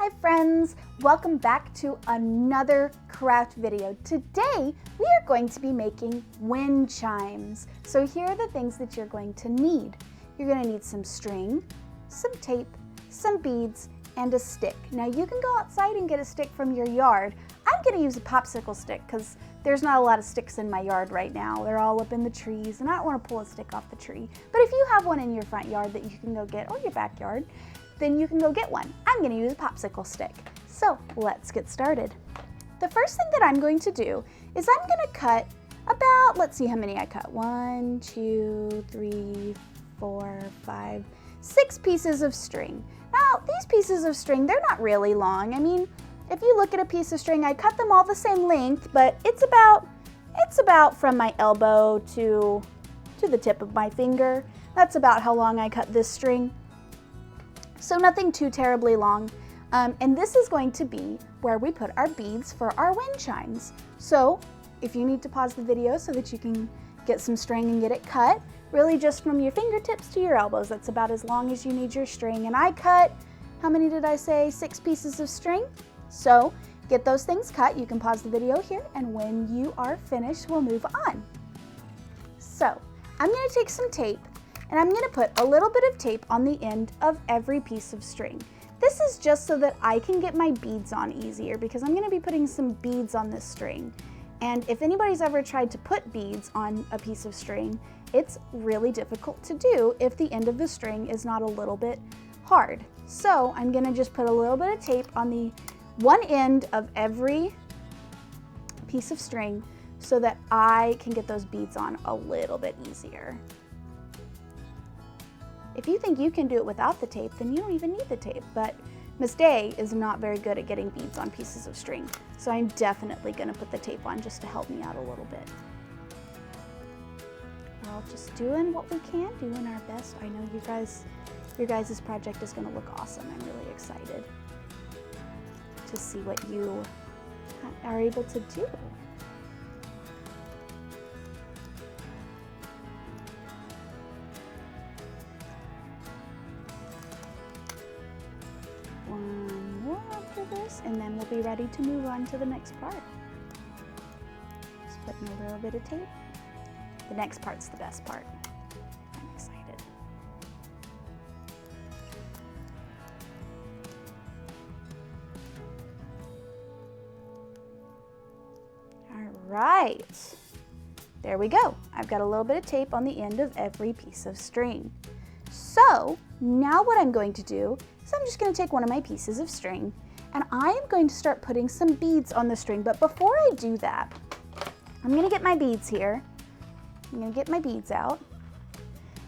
Hi friends, welcome back to another craft video. Today we are going to be making wind chimes. So here are the things that you're going to need. You're going to need some string, some tape, some beads, and a stick. Now you can go outside and get a stick from your yard. I'm going to use a popsicle stick because there's not a lot of sticks in my yard right now. They're all up in the trees and I don't want to pull a stick off the tree. But if you have one in your front yard that you can go get, or your backyard, then you can go get one. I'm going to use a popsicle stick. So let's get started. The first thing that I'm going to do is I'm going to cut about, let's see how many I cut. 1, 2, 3, 4, 5, 6 pieces of string. Now these pieces of string, they're not really long. I mean, if you look at a piece of string, I cut them all the same length, but it's about from my elbow to the tip of my finger. That's about how long I cut this string. So nothing too terribly long. And this is going to be where we put our beads for our wind chimes. So if you need to pause the video so that you can get some string and get it cut, really just from your fingertips to your elbows, that's about as long as you need your string. And I cut, how many did I say? 6 pieces of string. So get those things cut. You can pause the video here, and when you are finished, we'll move on. So I'm going to take some tape, and I'm going to put a little bit of tape on the end of every piece of string. This is just so that I can get my beads on easier, because I'm going to be putting some beads on this string. And if anybody's ever tried to put beads on a piece of string, it's really difficult to do if the end of the string is not a little bit hard. So I'm going to just put a little bit of tape on the one end of every piece of string so that I can get those beads on a little bit easier. If you think you can do it without the tape, then you don't even need the tape. But Miss Day is not very good at getting beads on pieces of string, so I'm definitely going to put the tape on just to help me out a little bit. We're all just doing what we can, doing our best. I know your guys' project is going to look awesome. I'm really excited to see what you are able to do. One more after this, and then we'll be ready to move on to the next part. Just putting a little bit of tape. The next part's the best part. I'm excited. Right, there we go. I've got a little bit of tape on the end of every piece of string. So now what I'm going to do is I'm just going to take one of my pieces of string and I am going to start putting some beads on the string. But before I do that, I'm going to get my beads here. I'm going to get my beads out.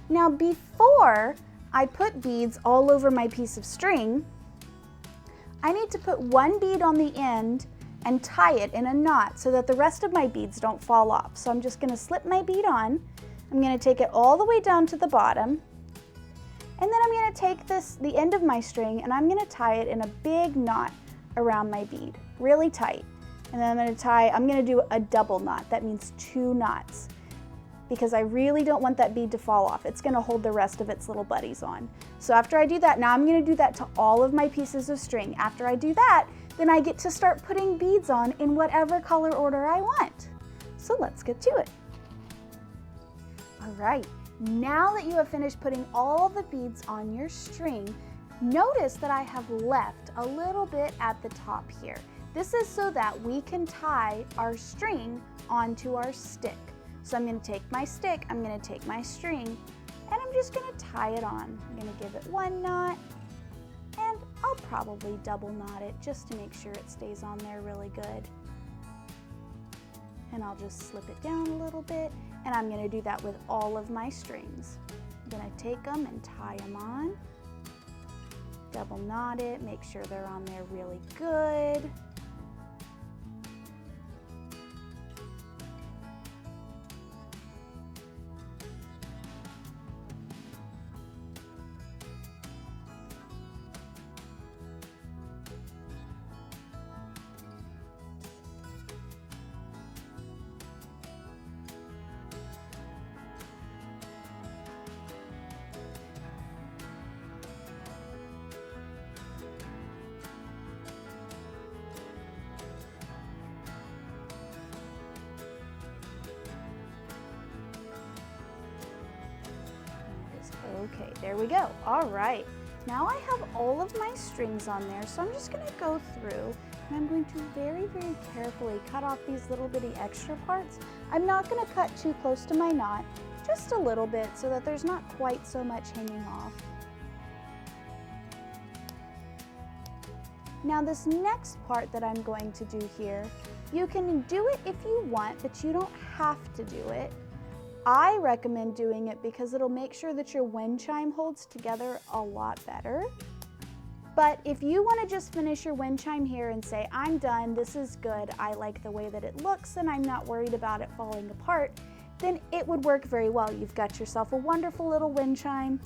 Now before I put beads all over my piece of string, I need to put one bead on the end and tie it in a knot so that the rest of my beads don't fall off. So I'm just going to slip my bead on. I'm going to take it all the way down to the bottom. And then I'm going to take the end of my string, and I'm going to tie it in a big knot around my bead, really tight. And then I'm going to do a double knot. That means 2 knots, because I really don't want that bead to fall off. It's going to hold the rest of its little buddies on. So after I do that, now I'm going to do that to all of my pieces of string. After I do that, then I get to start putting beads on in whatever color order I want. So let's get to it. All right, now that you have finished putting all the beads on your string, notice that I have left a little bit at the top here. This is so that we can tie our string onto our stick. So I'm going to take my stick, I'm going to take my string, and I'm just going to tie it on. I'm going to give it 1 knot, and I'll probably double knot it just to make sure it stays on there really good. And I'll just slip it down a little bit, and I'm going to do that with all of my strings. I'm going to take them and tie them on, double knot it, make sure they're on there really good. Okay, there we go. All right. Now I have all of my strings on there, so I'm just gonna go through and I'm going to very, very carefully cut off these little bitty extra parts. I'm not gonna cut too close to my knot, just a little bit so that there's not quite so much hanging off. Now this next part that I'm going to do here, you can do it if you want, but you don't have to do it. I recommend doing it because it'll make sure that your wind chime holds together a lot better. But if you want to just finish your wind chime here and say, I'm done, this is good, I like the way that it looks and I'm not worried about it falling apart, then it would work very well. You've got yourself a wonderful little wind chime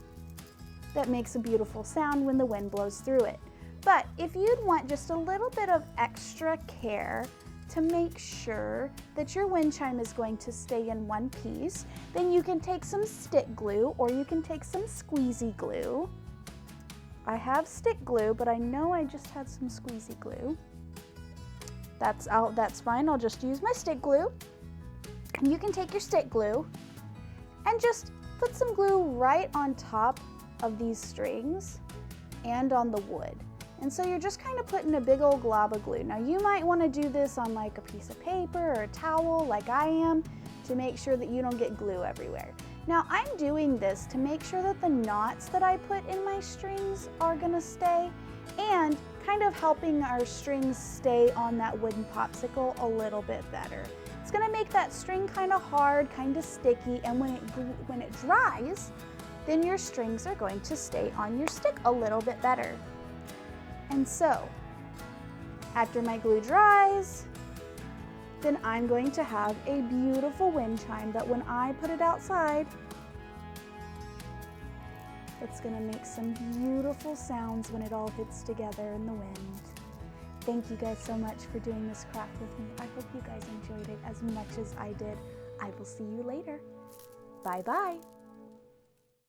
that makes a beautiful sound when the wind blows through it. But if you'd want just a little bit of extra care to make sure that your wind chime is going to stay in one piece, then you can take some stick glue or you can take some squeezy glue. I have stick glue, but I know I just had some squeezy glue. That's fine, I'll just use my stick glue. And you can take your stick glue and just put some glue right on top of these strings and on the wood. And so you're just kind of putting a big old glob of glue. Now you might want to do this on like a piece of paper or a towel like I am to make sure that you don't get glue everywhere. Now I'm doing this to make sure that the knots that I put in my strings are gonna stay and kind of helping our strings stay on that wooden popsicle a little bit better. It's gonna make that string kind of hard, kind of sticky, and when it dries, then your strings are going to stay on your stick a little bit better. And so, after my glue dries, then I'm going to have a beautiful wind chime that when I put it outside, it's gonna make some beautiful sounds when it all hits together in the wind. Thank you guys so much for doing this craft with me. I hope you guys enjoyed it as much as I did. I will see you later. Bye-bye.